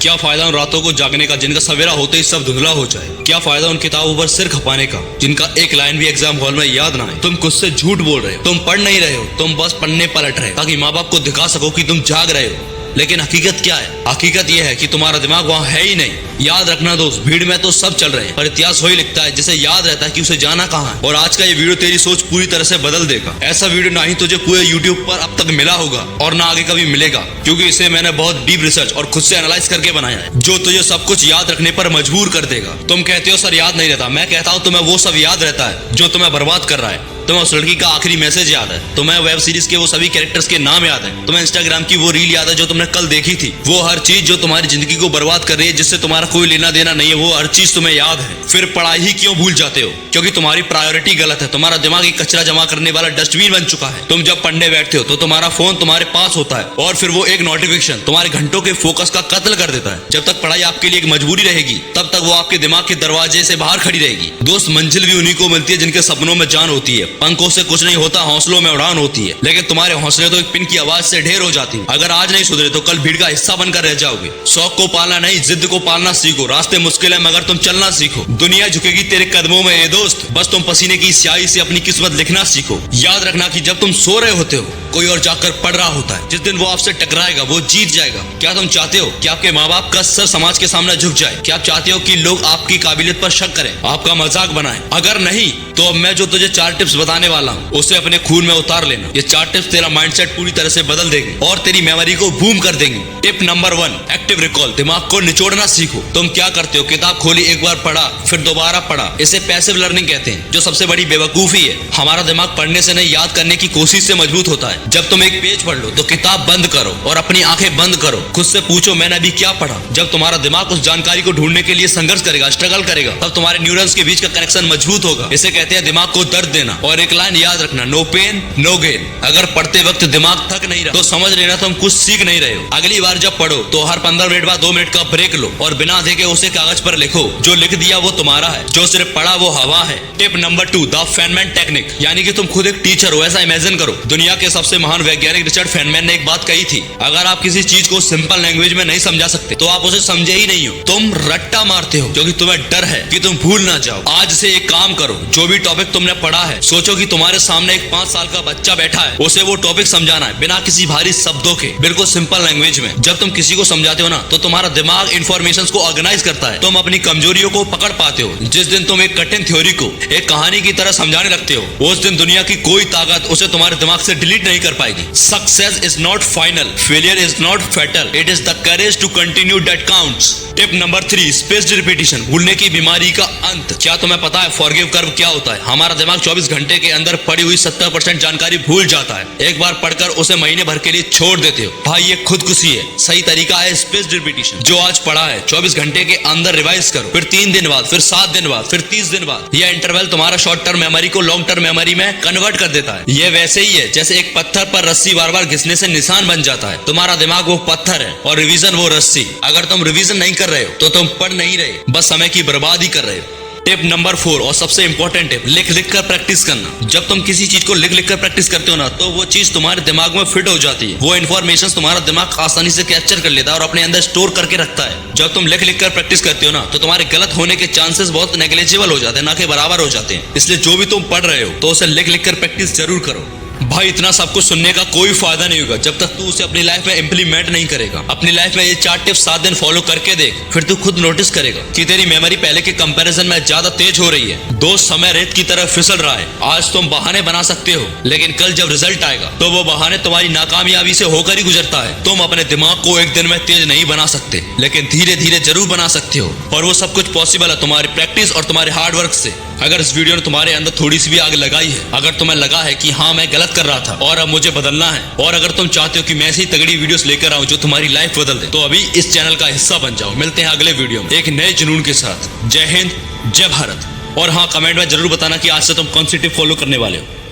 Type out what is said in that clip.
क्या फायदा उन रातों को जागने का जिनका सवेरा होते ही सब धुंधला हो जाए। क्या फायदा उन किताबों पर सिर खपाने का जिनका एक लाइन भी एग्जाम हॉल में याद ना आए। तुम खुद से झूठ बोल रहे हो, तुम पढ़ नहीं रहे हो, तुम बस पढ़ने पलट रहे हो ताकि माँ बाप को दिखा सको कि तुम जाग रहे हो। लेकिन हकीकत क्या है? हकीकत यह है कि तुम्हारा दिमाग वहाँ है ही नहीं। याद रखना दोस्त, भीड़ में तो सब चल रहे हैं पर इतिहास वही लिखता है जिसे याद रहता है कि उसे जाना कहाँ है। और आज का ये वीडियो तेरी सोच पूरी तरह से बदल देगा। ऐसा वीडियो ना ही तुझे पूरे यूट्यूब पर अब तक मिला होगा और ना आगे कभी मिलेगा, क्योंकि इसे मैंने बहुत डीप रिसर्च और खुद से एनालाइज करके बनाया है, जो तुझे सब कुछ याद रखने पर मजबूर कर देगा। तुम कहते हो सर याद नहीं रहता, मैं कहता हूँ तुम्हें वो सब याद रहता है जो तुम्हें बर्बाद कर रहा है। तुम्हें उस लड़की का आखिरी मैसेज याद है, तुम्हें वेब सीरीज के वो सभी कैरेक्टर्स के नाम याद है, तुम्हें इंस्टाग्राम की वो रील याद है जो तुमने कल देखी थी। वो हर चीज जो तुम्हारी जिंदगी को बर्बाद कर रही है, जिससे तुम्हारा कोई लेना देना नहीं है, वो हर चीज तुम्हें याद है। फिर पढ़ाई ही क्यों भूल जाते हो? क्योंकि तुम्हारी प्रायोरिटी गलत है। तुम्हारा दिमाग एक कचरा जमा करने वाला डस्टबिन बन चुका है। तुम जब पढ़ने बैठते हो तो तुम्हारा फोन तुम्हारे पास होता है और फिर वो एक नोटिफिकेशन तुम्हारे घंटों के फोकस का कत्ल कर देता है। जब तक पढ़ाई आपके लिए एक मजबूरी रहेगी तब तक वो आपके दिमाग के दरवाजे से बाहर खड़ी रहेगी। दोस्त, मंजिल भी उन्हीं को मिलती है जिनके सपनों में जान होती है। पंखों से कुछ नहीं होता, हौसलों में उड़ान होती है। लेकिन तुम्हारे हौसले तो एक पिन की आवाज से ढेर हो जाती है। अगर आज नहीं सुधरे तो कल भीड़ का हिस्सा बनकर रह जाओगे। शौक को पालना नहीं, जिद को पालना सीखो। रास्ते मुश्किल है मगर तुम चलना सीखो। दुनिया झुकेगी तेरे कदमों में ये दोस्त, बस तुम पसीने की स्याही से अपनी किस्मत लिखना सीखो। याद रखना कि जब तुम सो रहे होते हो कोई और जाकर पढ़ रहा होता है। जिस दिन वो आपसे टकराएगा वो जीत जाएगा। क्या तुम चाहते हो कि आपके माँ बाप का सर समाज के सामने झुक जाए? क्या आप चाहते हो कि लोग आपकी काबिलियत पर शक करें, आपका मजाक बनाएं? अगर नहीं तो अब मैं जो तुझे 4 टिप्स बताने वाला हूँ उसे अपने खून में उतार लेना। ये 4 टिप्स तेरा माइंडसेट पूरी तरह से बदल देंगे और तेरी मेमोरी को बूम कर देंगे। Tip number 1, active recall. दिमाग को निचोड़ना सीखो। तुम क्या करते हो? किताब खोली, एक बार पढ़ा, फिर दोबारा पढ़ा। इसे पैसिव लर्निंग कहते हैं, जो सबसे बड़ी बेवकूफी है। हमारा दिमाग पढ़ने से नहीं, याद करने की कोशिश से मजबूत होता है। जब तुम एक पेज पढ़ लो तो किताब बंद करो और अपनी आंखें बंद करो। खुद से पूछो मैंने अभी क्या पढ़ा। जब तुम्हारा दिमाग उस जानकारी को ढूंढने के लिए संघर्ष करेगा, स्ट्रगल करेगा, तब तुम्हारे न्यूरॉन्स के बीच का कनेक्शन मजबूत होगा। इसे कहते हैं दिमाग को दर्द देना। और एक लाइन याद रखना, नो पेन नो गेन। अगर पढ़ते वक्त दिमाग थक नहीं रहा तो समझ लेना तुम कुछ सीख नहीं रहे हो। अगली बार जब पढ़ो तो हर 15 मिनट बाद 2 मिनट का ब्रेक लो और बिना देखे उसे कागज पर लिखो। जो लिख दिया वो तुम्हारा है, जो सिर्फ पढ़ा वो हवा है। Tip number 2, the Feynman technique. यानी कि तुम खुद एक टीचर हो, ऐसा इमेजिन करो। दुनिया के सबसे महान वैज्ञानिक रिचर्ड फेनमैन ने एक बात कही थी, अगर आप किसी चीज को सिंपल लैंग्वेज में नहीं समझा सकते तो आप उसे समझे ही नहीं हो। तुम रट्टा मारते हो क्योंकि तुम्हें डर है कि तुम भूल ना जाओ। आज से एक काम करो, जो भी टॉपिक तुमने पढ़ा है सोचो कि तुम्हारे सामने एक 5 साल का बच्चा बैठा है, उसे वो टॉपिक समझाना है बिना किसी भारी शब्दों के, बिल्कुल सिंपल लैंग्वेज में। जब तुम किसी को समझाते हो ना तो तुम्हारा दिमाग इंफॉर्मेशन को ऑर्गेनाइज करता है। तुम अपनी कमजोरियों को पकड़ पाते हो। जिस दिन तुम एक कठिन थ्योरी को एक कहानी की तरह समझाने लगते हो उस दिन दुनिया की कोई ताकत उसे तुम्हारे दिमाग से डिलीट नहीं कर पाएगी। Success is not final, failure is not fatal, it is the courage to continue that counts. Tip number 3, spaced repetition. भूलने की बीमारी का अंत। क्या तुम्हें पता है फॉरगिव कर्व क्या होता है? हमारा दिमाग 24 घंटे के अंदर पड़ी हुई 70% जानकारी भूल जाता है। एक बार पढ़कर उसे महीने भर के लिए छोड़ देते हो। भाई ये खुदकुशी है। सही तरीका है स्पेस्ड रिपीटिशन। जो आज पढ़ा है 24 घंटे के अंदर रिवाइज करो, फिर 3 दिन बाद, फिर 7 दिन बाद, फिर 30 दिन बाद। यह इंटरवल तुम्हारा शॉर्ट टर्म मेमोरी को लॉन्ग टर्म मेमोरी में कन्वर्ट कर देता है। यह वैसे ही है जैसे एक पत्थर पर रस्सी बार बार घिसने से निशान बन जाता है। तुम्हारा दिमाग वो पत्थर है और रिवीजन वो रस्सी। अगर तुम रिवीजन नहीं कर रहे हो तो तुम पढ़ नहीं रहे, बस समय की बर्बादी कर रहे हो। टिप नंबर 4 और सबसे इंपॉर्टेंट टिप, लिख लिख कर प्रैक्टिस करना। जब तुम किसी चीज को लिख लिख कर प्रैक्टिस करते हो ना तो वो चीज तुम्हारे दिमाग में फिट हो जाती है। वो इन्फॉर्मेशन तुम्हारा दिमाग आसानी से कैप्चर कर लेता है और अपने अंदर स्टोर करके रखता है। जब तुम लिख लिख कर प्रैक्टिस करते हो ना तो तुम्हारे गलत होने के चांसेस बहुत नेग्लिजिबल हो जाते हैं, ना कि बराबर हो जाते हैं। इसलिए जो भी तुम पढ़ रहे हो तो उसे लिख लिख कर प्रैक्टिस जरूर करो। भाई इतना सब कुछ सुनने का कोई फायदा नहीं होगा जब तक तू उसे अपनी लाइफ में इम्प्लीमेंट नहीं करेगा। अपनी लाइफ में ये 4 टिप्स 7 दिन फॉलो करके देख, फिर तू खुद नोटिस करेगा कि तेरी मेमोरी पहले के कंपैरिजन में ज्यादा तेज हो रही है। दोस्त, समय रेत की तरह फिसल रहा है। आज तुम बहाने बना सकते हो लेकिन कल जब रिजल्ट आएगा तो वो बहाने तुम्हारी नाकामयाबी से होकर ही गुजरता है। तुम अपने दिमाग को एक दिन में तेज नहीं बना सकते लेकिन धीरे धीरे जरूर बना सकते हो और वो सब कुछ पॉसिबल है तुम्हारी प्रैक्टिस और तुम्हारे हार्ड वर्क से। अगर इस वीडियो ने तुम्हारे अंदर थोड़ी सी भी आग लगाई है, अगर तुम्हें लगा है कि हाँ मैं गलत कर रहा था और अब मुझे बदलना है, और अगर तुम चाहते हो कि मैं ऐसी तगड़ी वीडियोस लेकर आऊं जो तुम्हारी लाइफ बदल दे, तो अभी इस चैनल का हिस्सा बन जाओ। मिलते हैं अगले वीडियो में एक नए जुनून के साथ। जय हिंद, जय भारत। और हाँ, कमेंट में जरूर बताना कि आज से तुम कौन सी टिप फॉलो करने वाले हो।